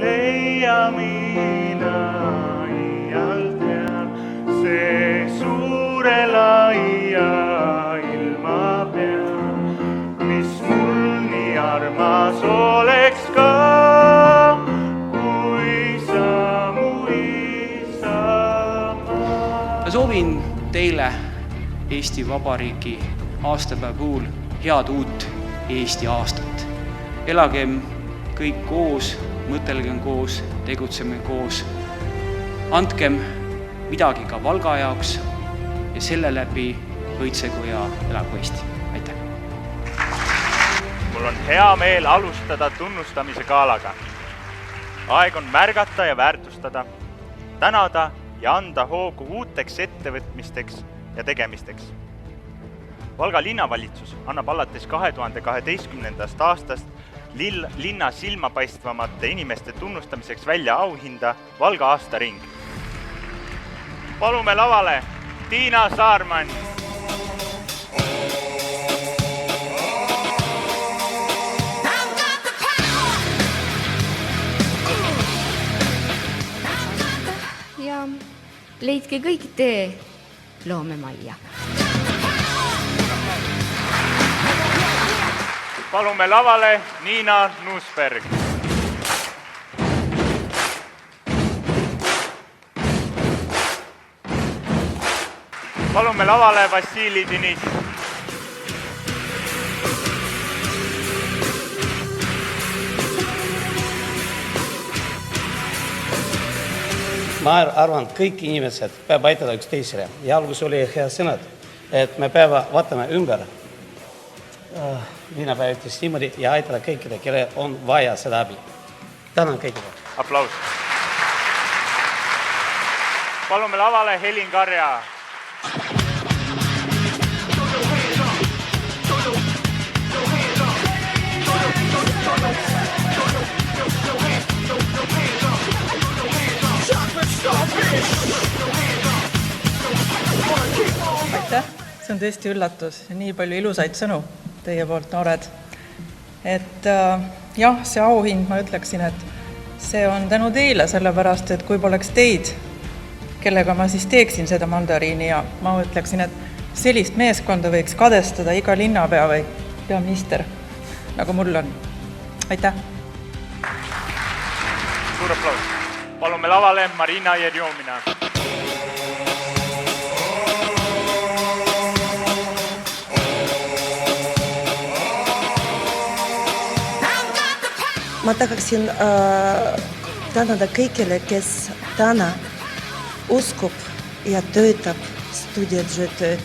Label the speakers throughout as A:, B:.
A: leia mina iial tean, see suure laia ilma peal, mis mul nii armas oleks ka, kui sa mu isamaa.
B: Ma soovin teile Eesti Vabariigi aastapäeva puhul head uut Eesti aastat. Elagem kõik koos, mõtelgem koos, tegutseme koos. Andkem midagi ka Valga jaoks ja selle läbi võitsegu ja elagu Eesti. Aitäh!
A: Mul on hea meel alustada tunnustamise gaalaga. Aeg on märgata ja väärtustada, tänada ja anda hoogu uuteks ettevõtmisteks ja tegemisteks. Valga linnavalitsus annab alates 2012. aastast linna silmapaistvamate inimeste tunnustamiseks välja auhinda Valga aastaring. Palume lavale Tiina Saarman.
C: Ja leidke kõik tee loomemajja.
A: Palume lavale Niina Nuusberg. Palume lavale Vassili Diniss.
D: Ma arvan, et kõik inimesed peab aidata üks teisele. Ja algus oli hea sõnad, et me peame vaatama ümber. Mina päev ütles niimoodi ja aidata kõikide, kelle on vaja seda abi. Tänan kõikide.
A: Aplaus. Palume lavale Helin Karja.
E: Aitäh, see on tõesti üllatus ja nii palju ilusaid sõnu teie poolt, noored. Et jah, see auhind, ma ütleksin, et see on tänu teile, sellepärast, et kui poleks teid, kellega ma siis teeksin seda mandariini ja ma ütleksin, et sellist meeskonda võiks kadestada iga linnapea või peaminister, nagu mul on. Aitäh!
A: Suur aplaus! Palume lavale Marina Jerjomina.
F: Ma tahaksin tänada kõigile, kes täna uskub ja töötab stuudiatööd.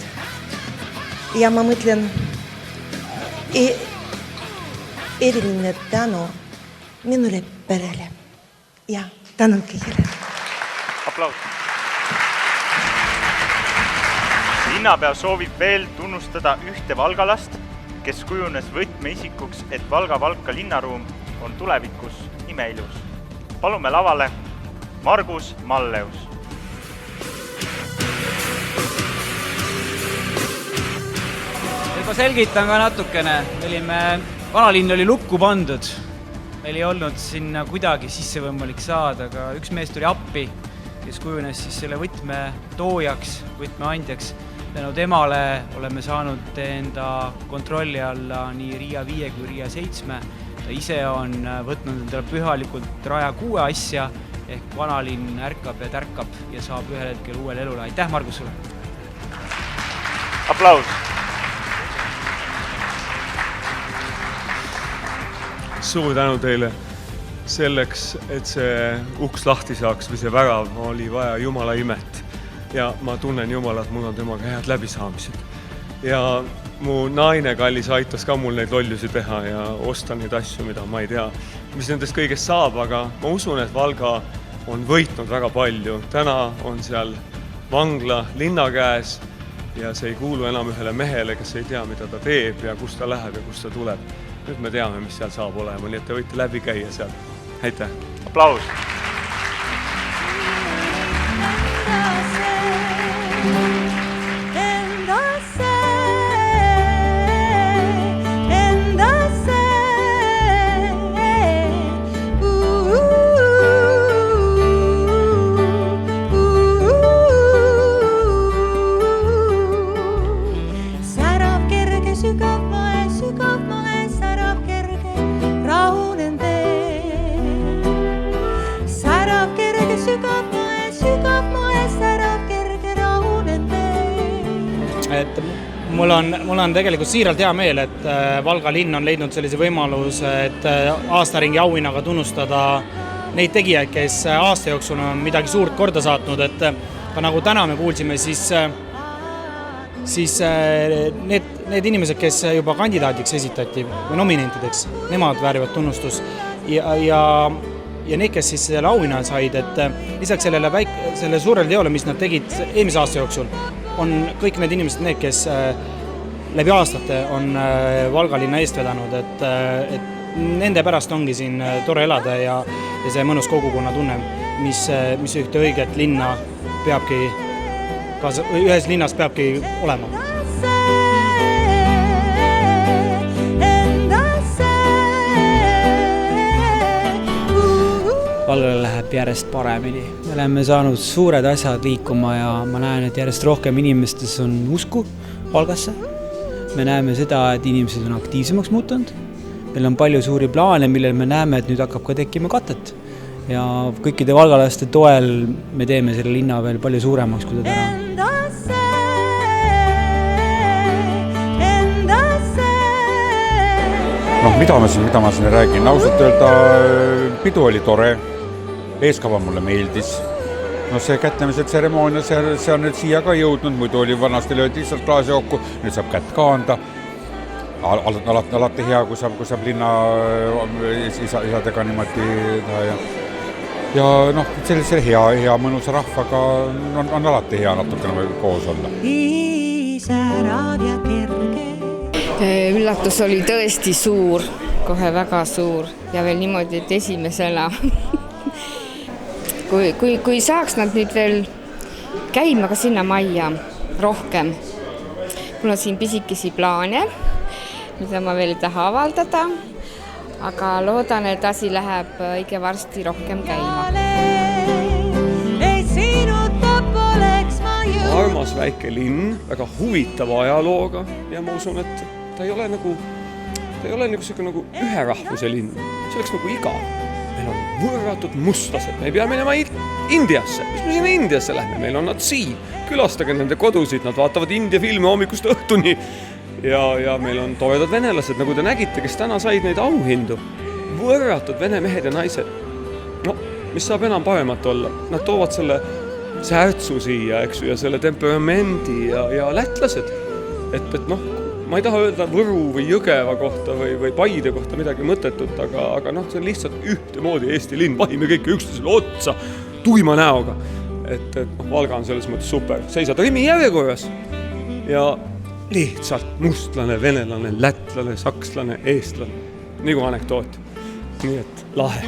F: Ja ma mõtlen eriline tänu minule perele. Ja tänan kõigile.
A: Aplaus. Linnapea soovib veel tunnustada ühte valgalast, kes kujunes võtmeisikuks, et Valga linnaruum on tulevikus imeilus. Palume lavale Margus Malleus.
B: Ma selgitan ka natukene. Vanalinn oli lukku pandud. Meil ei olnud sinna kuidagi sisse võimalik saada, aga üks mees tuli appi, kes kujunes siis selle võtme toojaks, võtmeandjaks. Tänu temale oleme saanud enda kontrolli alla nii Riia 5 kui Riia 7. Ta ise on võtnud endale pühalikult Raja 6 asja, ehk vanalinn ärkab ja tärkab ja saab ühel hetkel uuel elule. Aitäh, Margus, sulle!
A: Aplaus!
G: Suur tänu teile selleks, et see uks lahti saaks või see värav oli vaja Jumala imet. Ja ma tunnen Jumalat, mul on temaga head läbisaamised. Ja mu naine kallis aitas ka mul neid lollusi teha ja osta neid asju, mida ma ei tea, mis nendest kõigest saab, aga ma usun, et Valga on võitnud väga palju. Täna on seal vangla linna käes ja see ei kuulu enam ühele mehele, kes ei tea, mida ta teeb ja kus ta läheb ja kus ta tuleb. Nüüd me teame, mis seal saab olema, nii et te võite läbi käia seal. Aitäh!
A: Aplaus!
B: et mul on tegelikult siiralt hea meel, et Valga linn on leidnud sellise võimaluse, et aastaringi auhinnaga tunnustada neid tegijaid, kes aasta jooksul on midagi suurt korda saatnud, et ka nagu täna me kuulsime, siis need inimesed, kes juba kandidaadiks esitati või nominentideks, nemad väärivad tunnustus ja need, kes siis selle auhinna said, et lisaks selle suurele teole, mis nad tegid eelmise aasta jooksul, on kõik need inimesed, need, kes läbi aastate on Valga linna eest vedanud, et nende pärast ongi siin tore elada ja see mõnus kogukonna tunne, mis ühte õiget linna peabki, ühes linnas peabki olema. Valgale läheb järjest paremini. Me oleme saanud suured asjad liikuma ja ma näen, et järjest rohkem inimestes on usku Valgasse. Me näeme seda, et inimesed on aktiivsemaks muutunud. Meil on palju suuri plaane, millel me näeme, et nüüd hakkab ka tekkima katet. Ja kõikide valgalaste toel me teeme selle linna veel palju suuremaks, kui ta täna on.
H: Mida ma siin räägin? Ausalt öelda pidu oli tore, eeskava mulle meeldis. See kätnemise tseremoonia, see on nüüd siia ka jõudnud, muidu oli vanasti löödi lihtsalt klaasi kokku, nüüd saab kätt ka anda. Alati hea, kui saab linna isadega niimoodi teha ja sellise hea mõnusa rahvaga on alati hea natukene koos olla.
C: Üllatus oli tõesti suur, kohe väga suur ja veel niimoodi, et esimesena. Kui saaks nad nüüd veel käima ka sinna majja rohkem. Mul on siin pisikesi plaane, mida ma veel ei taha avaldada, aga loodan, et asi läheb õige varsti rohkem käima.
G: Armas väike linn, väga huvitava ajalooga ja ma usun, et ta ei ole nagu ühe rahvuse linn. See oleks nagu igav. Meil on võrratud mustlased, me ei pea minema Indiasse. Mis me sinna Indiasse lähme? Meil on nad siin. Külastage nende kodusid, nad vaatavad India filme hommikust õhtuni. Ja meil on toredad venelased, nagu te nägite, kes täna said neid auhindu. Võrratud vene mehed ja naised. Mis saab enam paremat olla? Nad toovad selle särtsu siia, eks ju, ja selle temperamendi ja lätlased. Ma ei taha öelda Võru või Jõgeva kohta või Paide kohta midagi mõttetut, aga see on lihtsalt ühtemoodi Eesti linn, vahime kõike üksteisele otsa tuima näoga. Et Valga on selles mõttes super. Seisad Rimi järjekorras ja lihtsalt mustlane, venelane, lätlane, sakslane, eestlane. Nagu anekdoot. Nii et lahe.